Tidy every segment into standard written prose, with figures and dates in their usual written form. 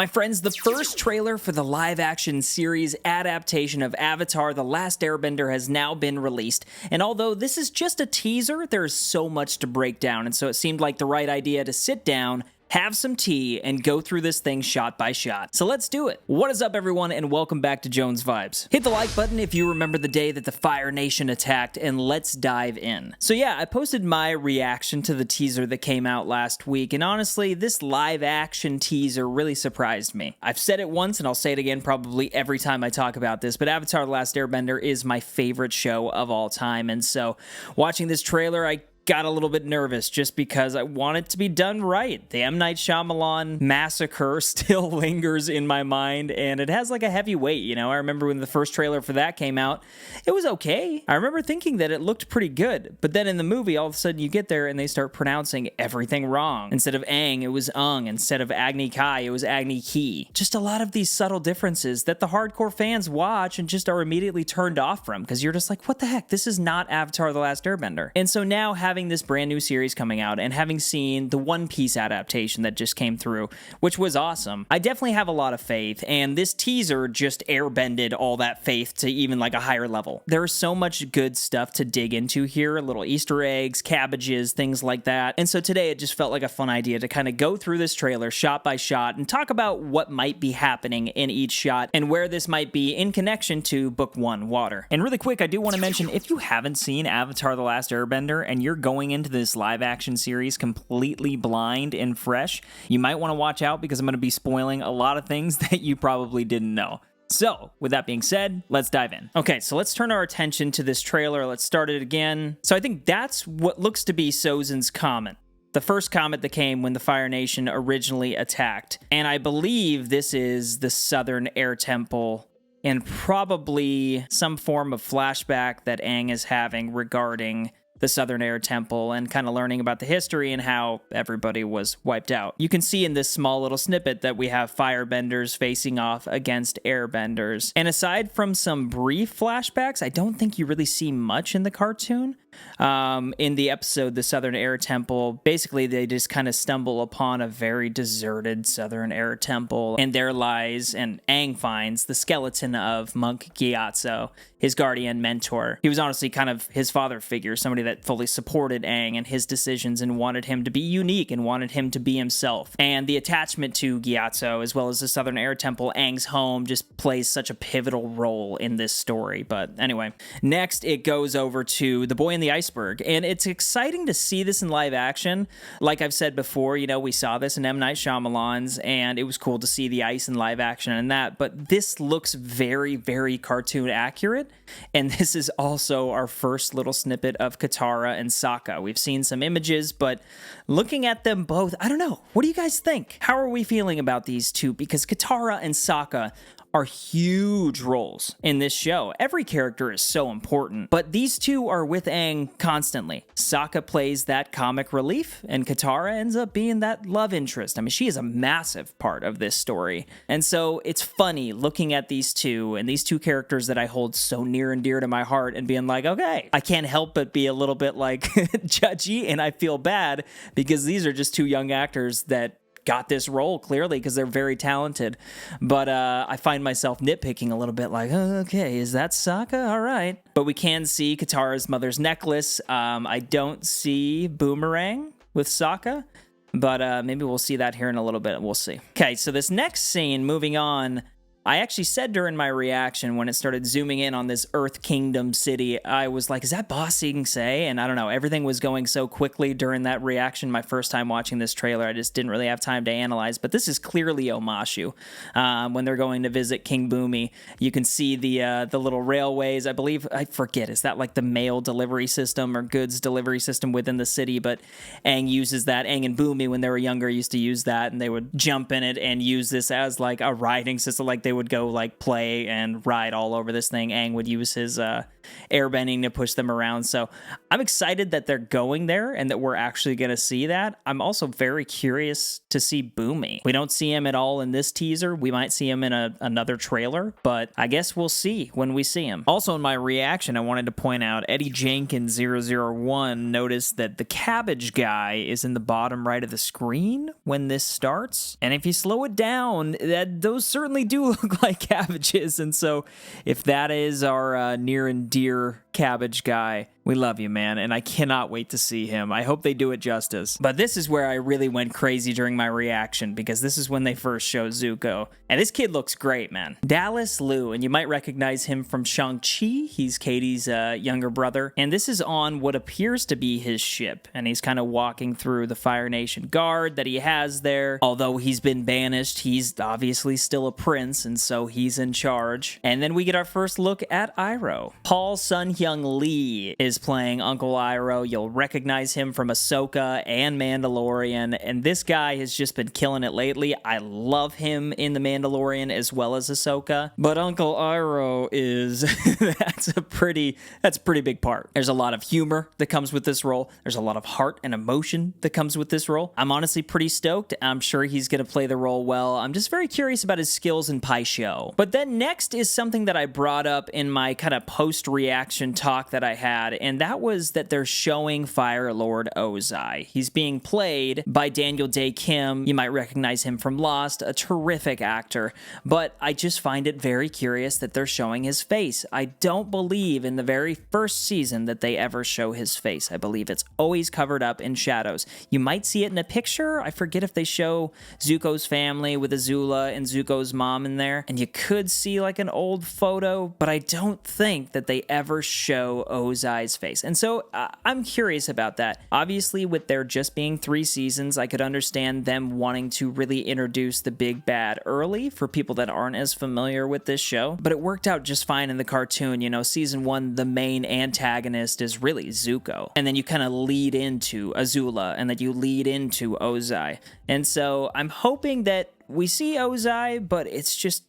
My friends, the first trailer for the live-action series adaptation of Avatar: The Last Airbender has now been released, and although this is just a teaser, there's so much to break down, and so it seemed like the right idea to sit down, have some tea, and go through this thing shot by shot. So let's do it. What is up, everyone, and welcome back to Jones Vibes. Hit the like button if you remember the day that the Fire Nation attacked, and let's dive in. So yeah, I posted my reaction to the teaser that came out last week, and honestly, this live-action teaser really surprised me. I've said it once, and I'll say it again probably every time I talk about this, but Avatar: The Last Airbender is my favorite show of all time, and so watching this trailer, I got a little bit nervous just because I want it to be done right. The M. Night Shyamalan massacre still lingers in my mind, and it has like a heavy weight, you know? I remember when the first trailer for that came out, it was okay. I remember thinking that it looked pretty good, but then in the movie, all of a sudden you get there and they start pronouncing everything wrong. Instead of Aang, it was Aang. Instead of Agni Kai, it was Agni Kai. Just a lot of these subtle differences that the hardcore fans watch and just are immediately turned off from, because you're just like, what the heck? This is not Avatar: The Last Airbender. And so now having this brand new series coming out and having seen the One Piece adaptation that just came through, which was awesome, I definitely have a lot of faith, and this teaser just airbended all that faith to even like a higher level. There's so much good stuff to dig into here, little Easter eggs, cabbages, things like that, and so today it just felt like a fun idea to kind of go through this trailer shot by shot and talk about what might be happening in each shot and where this might be in connection to Book 1, Water. And really quick, I do want to mention, if you haven't seen Avatar: The Last Airbender and you're going into this live action series completely blind and fresh, you might want to watch out because I'm going to be spoiling a lot of things that you probably didn't know. So, with that being said, let's dive in. Okay, so let's turn our attention to this trailer. Let's start it again. So I think that's what looks to be Sozin's comment. The first comment that came when the Fire Nation originally attacked. And I believe this is the Southern Air Temple and probably some form of flashback that Aang is having regarding the Southern Air Temple and kind of learning about the history and how everybody was wiped out. You can see in this small little snippet that we have firebenders facing off against airbenders. And aside from some brief flashbacks, I don't think you really see much in the cartoon. In the episode, The Southern Air Temple, basically they just kind of stumble upon a very deserted Southern Air Temple, and there lies, and Aang finds, the skeleton of Monk Gyatso, his guardian mentor. He was honestly kind of his father figure, somebody that fully supported Aang and his decisions and wanted him to be unique and wanted him to be himself. And the attachment to Gyatso, as well as the Southern Air Temple, Aang's home, just plays such a pivotal role in this story. But anyway, next it goes over to The Boy in the Iceberg, and it's exciting to see this in live action. Like I've said before, you know, we saw this in M. Night Shyamalan's, and it was cool to see the ice in live action and that, but this looks very, very cartoon accurate, and this is also our first little snippet of Katara and Sokka. We've seen some images, but looking at them both, I don't know. What do you guys think? How are we feeling about these two? Because Katara and Sokka are huge roles in this show. Every character is so important, but these two are with Aang constantly. Sokka plays that comic relief, and Katara ends up being that love interest. I mean, she is a massive part of this story. And so it's funny looking at these two, and these two characters that I hold so near and dear to my heart, and being like, okay, I can't help but be a little bit like judgy, and I feel bad because these are just two young actors that got this role clearly because they're very talented, but I find myself nitpicking a little bit like, oh, okay, is that Sokka? All right. But we can see Katara's mother's necklace. I don't see Boomerang with Sokka, but maybe we'll see that here in a little bit. We'll see. Okay, so this next scene, moving on, I actually said during my reaction when it started zooming in on this Earth Kingdom city, I was like, is that Ba Sing Se? And I don't know, everything was going so quickly during that reaction. My first time watching this trailer, I just didn't really have time to analyze, but this is clearly Omashu. When they're going to visit King Bumi, you can see the little railways. I believe, I forget, is that like the mail delivery system or goods delivery system within the city? But Aang uses that. Aang and Bumi, when they were younger, used to use that, and they would jump in it and use this as like a riding system, like they would go like play and ride all over this thing. Aang would use his airbending to push them around. So I'm excited that they're going there and that we're actually going to see that. I'm also very curious to see Boomy. We don't see him at all in this teaser. We might see him in another trailer, but I guess we'll see when we see him. Also, in my reaction, I wanted to point out Eddie Jenkins 001 noticed that the cabbage guy is in the bottom right of the screen when this starts. And if you slow it down, those certainly do look like cabbages. And so if that is our near and dear cabbage guy, we love you, man, and I cannot wait to see him. I hope they do it justice. But this is where I really went crazy during my reaction, because this is when they first show Zuko. And this kid looks great, man. Dallas Liu, and you might recognize him from Shang-Chi. He's Katie's younger brother. And this is on what appears to be his ship. And he's kind of walking through the Fire Nation guard that he has there. Although he's been banished, he's obviously still a prince, and so he's in charge. And then we get our first look at Iroh. Paul Sun-Hyung Lee is playing Uncle Iroh. You'll recognize him from Ahsoka and Mandalorian, and this guy has just been killing it lately. I love him in The Mandalorian as well as Ahsoka, but Uncle Iroh is that's a pretty big part. There's a lot of humor that comes with this role. There's a lot of heart and emotion that comes with this role. I'm honestly pretty stoked. I'm sure he's going to play the role well. I'm just very curious about his skills in Pai Sho. But then next is something that I brought up in my kind of post-reaction talk that I had, and that was that they're showing Fire Lord Ozai. He's being played by Dae Kim. You might recognize him from Lost, a terrific actor, but I just find it very curious that they're showing his face. I don't believe in the very first season that they ever show his face. I believe it's always covered up in shadows. You might see it in a picture. I forget if they show Zuko's family with Azula and Zuko's mom in there, and you could see like an old photo, but I don't think that they ever show Ozai's face. And so I'm curious about that. Obviously, with there just being 3 seasons, I could understand them wanting to really introduce the big bad early for people that aren't as familiar with this show, but it worked out just fine in the cartoon. You know, season 1, the main antagonist is really Zuko, and then you kind of lead into Azula, and then you lead into Ozai. And so I'm hoping that we see Ozai, but it's just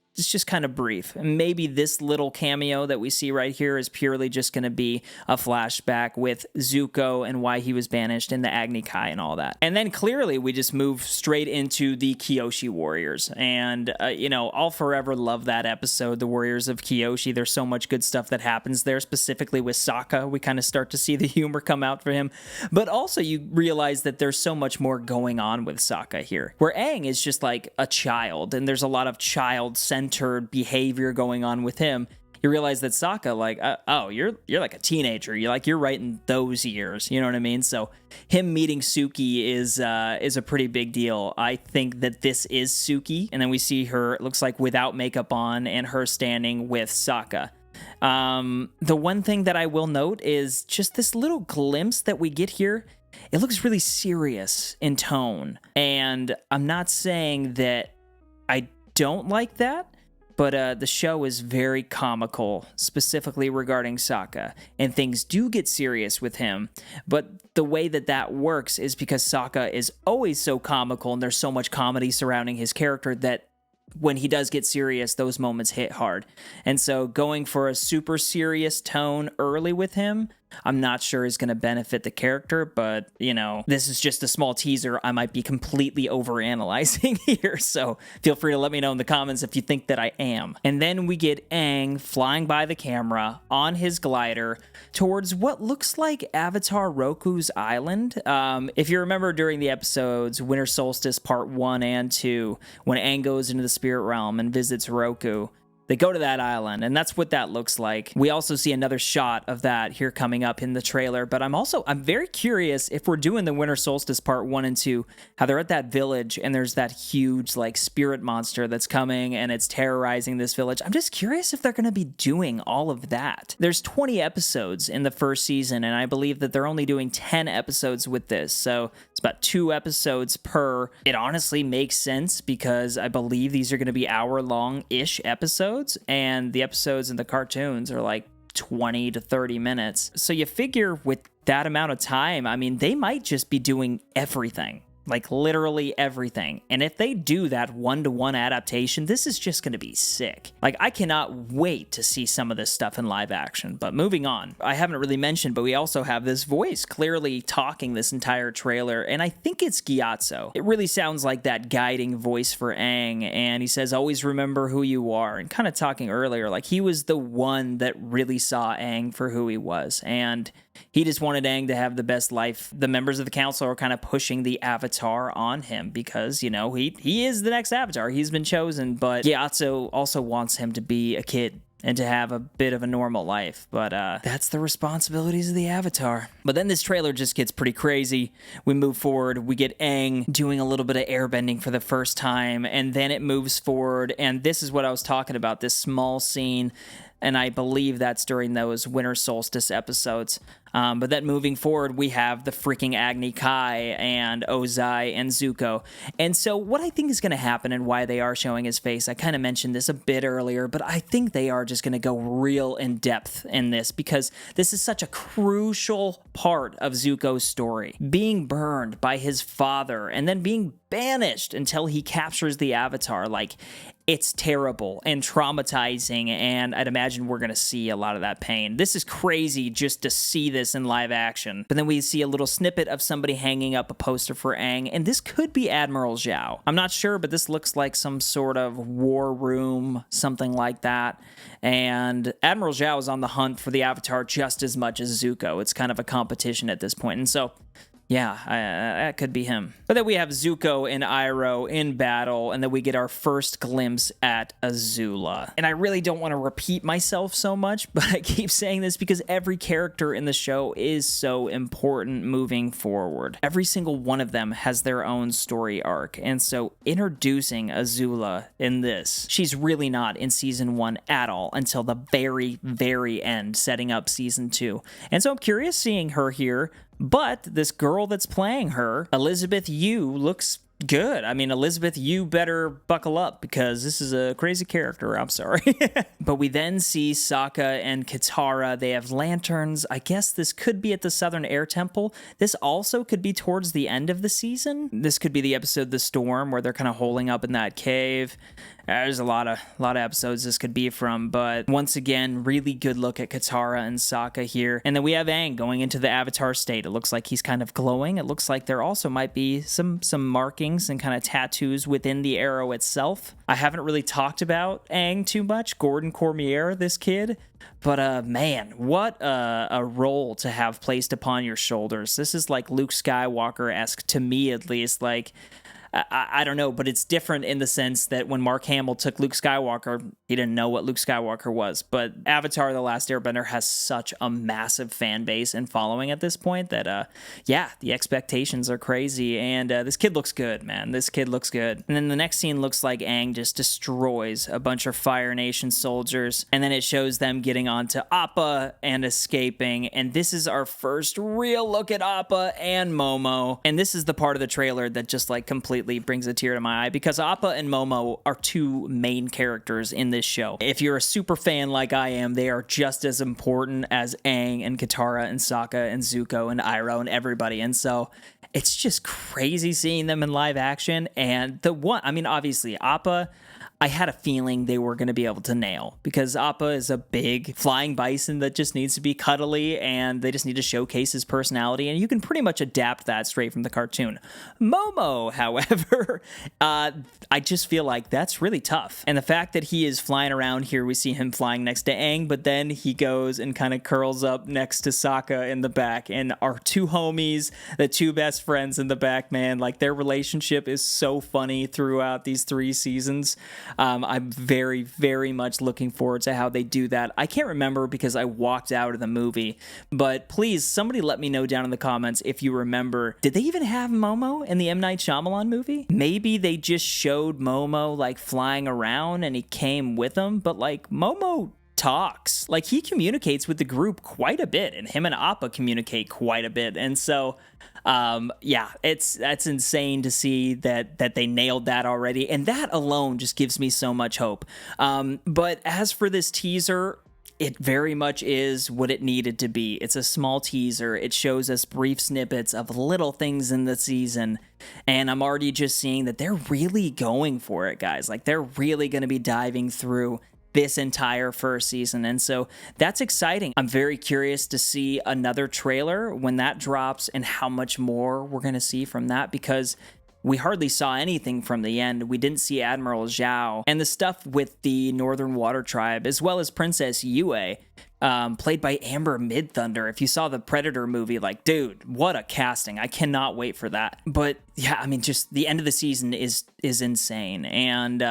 kind of brief. And maybe this little cameo that we see right here is purely just going to be a flashback with Zuko and why he was banished in the Agni Kai and all that. And then clearly we just move straight into the Kyoshi Warriors. And, I'll forever love that episode, the Warriors of Kyoshi. There's so much good stuff that happens there, specifically with Sokka. We kind of start to see the humor come out for him. But also you realize that there's so much more going on with Sokka here, where Aang is just like a child, and there's a lot of child-centered behavior going on with him. You realize that Sokka, like, you're like a teenager. You're right in those years. You know what I mean? So him meeting Suki is a pretty big deal. I think that this is Suki, and then we see her, it looks like, without makeup on, and her standing with Sokka. The one thing that I will note is just this little glimpse that we get here. It looks really serious in tone, and I'm not saying that I don't like that, but the show is very comical, specifically regarding Sokka, and things do get serious with him. But the way that works is because Sokka is always so comical, and there's so much comedy surrounding his character that when he does get serious, those moments hit hard. And so going for a super serious tone early with him, I'm not sure is going to benefit the character, but, this is just a small teaser. I might be completely overanalyzing here, so feel free to let me know in the comments if you think that I am. And then we get Aang flying by the camera on his glider towards what looks like Avatar Roku's island. If you remember during the episodes Winter Solstice Part 1 and 2, when Aang goes into the spirit realm and visits Roku, they go to that island, and that's what that looks like. We also see another shot of that here coming up in the trailer, but I'm very curious if we're doing the Winter Solstice Part 1 and 2, how they're at that village, and there's that huge, spirit monster that's coming, and it's terrorizing this village. I'm just curious if they're going to be doing all of that. There's 20 episodes in the first season, and I believe that they're only doing 10 episodes with this, so it's about 2 episodes per. It honestly makes sense, because I believe these are going to be hour-long-ish episodes, and the episodes in the cartoons are like 20 to 30 minutes. So you figure with that amount of time, they might just be doing everything. Like literally everything. And if they do that one-to-one adaptation, this is just going to be sick. Like I cannot wait to see some of this stuff in live action. But moving on, I haven't really mentioned, but we also have this voice clearly talking this entire trailer, and I think it's Gyatso. It really sounds like that guiding voice for Aang, and he says, always remember who you are, and kind of talking earlier, like he was the one that really saw Aang for who he was, and he just wanted Aang to have the best life. The members of the council are kind of pushing the Avatar on him because, you know, he is the next Avatar. He's been chosen, but Gyatso also wants him to be a kid and to have a bit of a normal life. But that's the responsibilities of the Avatar. But then this trailer just gets pretty crazy. We move forward. We get Aang doing a little bit of airbending for the first time, and then it moves forward. And this is what I was talking about, this small scene. And I believe that's during those Winter Solstice episodes. But then moving forward, we have the freaking Agni Kai and Ozai and Zuko. And so what I think is going to happen and why they are showing his face, I kind of mentioned this a bit earlier, but I think they are just going to go real in depth in this because this is such a crucial part of Zuko's story. Being burned by his father and then being banished until he captures the Avatar, like, it's terrible and traumatizing, and I'd imagine we're going to see a lot of that pain. This is crazy just to see this in live action. But then we see a little snippet of somebody hanging up a poster for Aang, and this could be Admiral Zhao. I'm not sure, but this looks like some sort of war room, something like that. And Admiral Zhao is on the hunt for the Avatar just as much as Zuko. It's kind of a competition at this point, and so yeah, that could be him. But then we have Zuko and Iroh in battle, and then we get our first glimpse at Azula. And I really don't want to repeat myself so much, but I keep saying this because every character in the show is so important moving forward. Every single one of them has their own story arc, and so introducing Azula in this, she's really not in season 1 at all until the very, very end, setting up season 2. And so I'm curious seeing her here. But this girl that's playing her, Elizabeth Yu, looks good. I mean, Elizabeth, you better buckle up because this is a crazy character. I'm sorry. But we then see Sokka and Katara. They have lanterns. I guess this could be at the Southern Air Temple. This also could be towards the end of the season. This could be the episode The Storm where they're kind of holing up in that cave. There's a lot of episodes this could be from, but once again, really good look at Katara and Sokka here. And then we have Aang going into the Avatar state. It looks like he's kind of glowing. It looks like there also might be some markings and kind of tattoos within the arrow itself. I haven't really talked about Aang too much, Gordon Cormier, this kid. But man, what a role to have placed upon your shoulders. This is like Luke Skywalker-esque, to me at least, like I don't know, but it's different in the sense that when Mark Hamill took Luke Skywalker, he didn't know what Luke Skywalker was. But Avatar: The Last Airbender has such a massive fan base and following at this point that, yeah, the expectations are crazy. And this kid looks good, man. This kid looks good. And then the next scene looks like Aang just destroys a bunch of Fire Nation soldiers. And then it shows them getting onto Appa and escaping. And this is our first real look at Appa and Momo. And this is the part of the trailer that just like completely brings a tear to my eye because Appa and Momo are two main characters in this show. If you're a super fan like I am, they are just as important as Aang and Katara and Sokka and Zuko and Iroh and everybody. And so it's just crazy seeing them in live action. And obviously Appa, I had a feeling they were going to be able to nail because Appa is a big flying bison that just needs to be cuddly and they just need to showcase his personality, and you can pretty much adapt that straight from the cartoon. Momo, however, I just feel like that's really tough. And the fact that he is flying around here, we see him flying next to Aang, but then he goes and kind of curls up next to Sokka in the back, and our two homies, the two best friends in the back, man, like their relationship is so funny throughout these 3 seasons. I'm very, very much looking forward to how they do that. I can't remember because I walked out of the movie, but please, somebody let me know down in the comments if you remember. Did they even have Momo in the M. Night Shyamalan movie? Maybe they just showed Momo like flying around and he came with them, but like Momo talks. Like he communicates with the group quite a bit, and him and Appa communicate quite a bit. And so yeah, that's insane to see that they nailed that already, and that alone just gives me so much hope. But as for this teaser, it very much is what it needed to be. It's a small teaser. It shows us brief snippets of little things in the season, and I'm already just seeing that they're really going for it, guys. Like, they're really going to be diving through this entire first season, and so that's exciting. I'm very curious to see another trailer when that drops and how much more we're going to see from that, because we hardly saw anything from the end. We didn't see Admiral Zhao, and the stuff with the Northern Water Tribe, as well as Princess Yue, played by Amber Midthunder. If you saw the Predator movie, like, dude, what a casting. I cannot wait for that. But yeah, I mean, just the end of the season is insane, and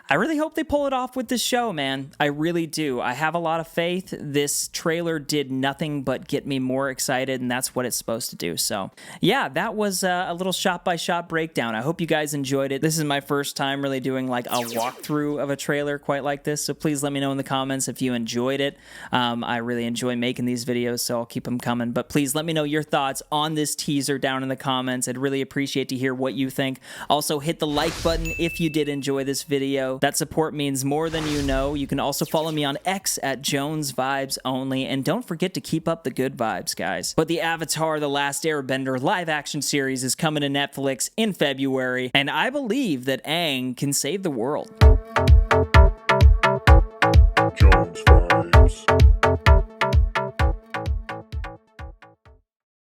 I really hope they pull it off with this show, man. I really do. I have a lot of faith. This trailer did nothing but get me more excited, and that's what it's supposed to do. So yeah, that was a little shot-by-shot breakdown. I hope you guys enjoyed it. This is my first time really doing like a walkthrough of a trailer quite like this, so please let me know in the comments if you enjoyed it. I really enjoy making these videos, so I'll keep them coming. But please let me know your thoughts on this teaser down in the comments. I'd really appreciate to hear what you think. Also, hit the like button if you did enjoy this video. That support means more than you know. You can also follow me on X at Jones Vibes Only, and don't forget to keep up the good vibes, guys. But the Avatar: The Last Airbender live-action series is coming to Netflix in February, and I believe that Aang can save the world.